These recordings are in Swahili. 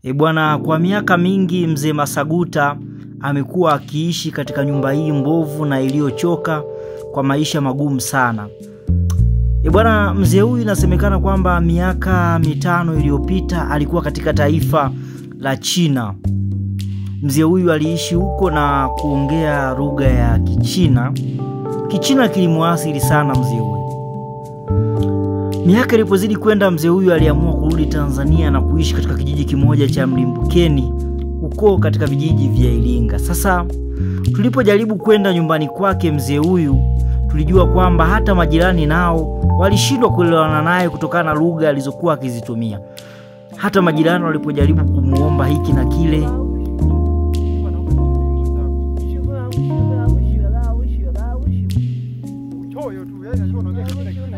Bwana, kwa miaka mingi mzee Masaguta amekuwa akiishi katika nyumba hii mbovu na iliyochoka kwa maisha magumu sana. Bwana, mzee huyu inasemekana kwamba miaka 5 iliyopita alikuwa katika taifa la China. Mzee huyu aliishi huko na kuongea lugha ya Kichina. Kichina kilimuathiri sana mzee huyu. Miaka ilipozidi kwenda, mzee huyu aliamua kurudi Tanzania na kuishi katika kijiji kimoja cha Mlimbukeni huko katika vijiji vya Iringa. Sasa tulipojaribu kwenda nyumbani kwake mzee huyu, tulijua kwamba hata majirani nao walishindwa kuelewana naye kutokana na lugha alizokuwa akizitumia. Hata majirani walipojaribu kumuomba hiki na kile,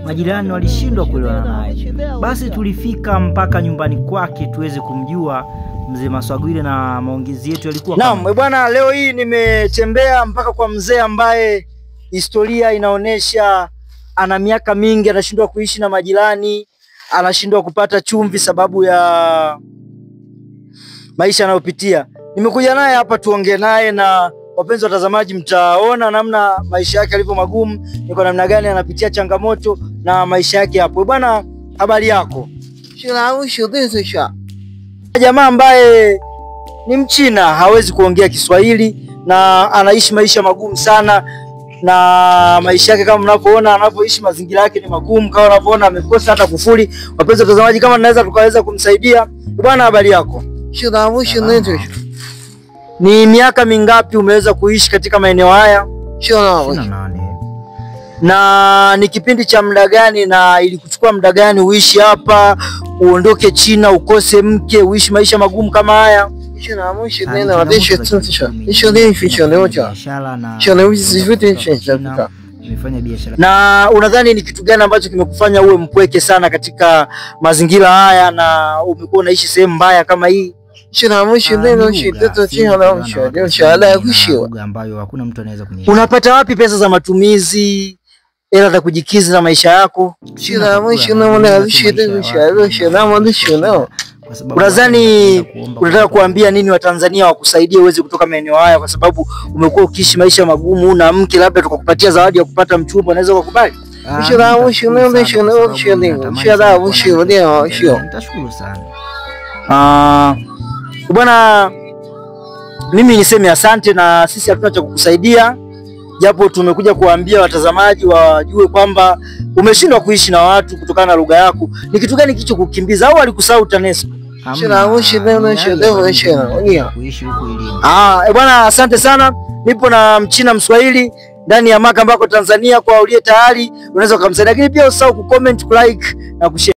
majirani walishindwa kuelewana naye. Basi tulifika mpaka nyumbani kwake tuweze kumjua mzee Maswagwile na maongezi yetu yalikuwa Naam, bwana, leo hii nimetembea mpaka kwa mzee ambaye historia inaonesha ana miaka mingi anashindwa kuishi na majirani, anashindwa kupata chumvi sababu ya maisha anayopitia. Nimekuja naye hapa tuongee naye, na wapenzi watazamaji mtaona namna maisha yake yalivyo magumu, ni kwa namna gani anapitia changamoto na maisha yake hapo. Bwana, habari yako? Jamaa ambaye ni Mchina, hawezi kuongea Kiswahili na anaishi maisha magumu sana, na maisha yake kama mnavyoona anavyoishi, mazingira yake ni magumu, kama unavyoona amekosa hata kufuli. Wapenzi watazamaji, kama tunaweza tukaweza kumsaidia. Bwana, habari yako? Ni miaka mingapi umeweza kuishi katika maeneo haya? 28. Na ni kipindi cha muda gani, na ilikuchukua muda gani uishi hapa, uondoke China, ukose mke, uishi maisha magumu kama haya? Na unadhani ni kitu gani ambacho kimekufanya uwe mpweke sana katika mazingira haya na umekuwa unaishi sehemu mbaya kama hii? Unapata wapi pesa za matumizi, hela za kujikizi na maisha yako? Unadhani unataka kuambia nini Watanzania wakusaidie uweze kutoka maeneo haya, kwa sababu umekuwa ukiishi maisha magumu, na mke labda tukakupatia zawadi ya kupata mchumba, unaweza kukubali? Nitashukuru sana. Bwana, mimi niseme asante, na sisi hatuna cha kukusaidia, japo tumekuja kuambia watazamaji wajue kwamba umeshindwa kuishi na watu kutokana na lugha yako. Ni kitu gani kicho kukimbiza, au alikusahau TANESCO? Bwana, asante sana. Nipo na Mchina Mswahili ndani ya Makambako Tanzania. Kwa uliye tayari unaweza kumsaidia, lakini pia usahau kucomment, kulike na kushare.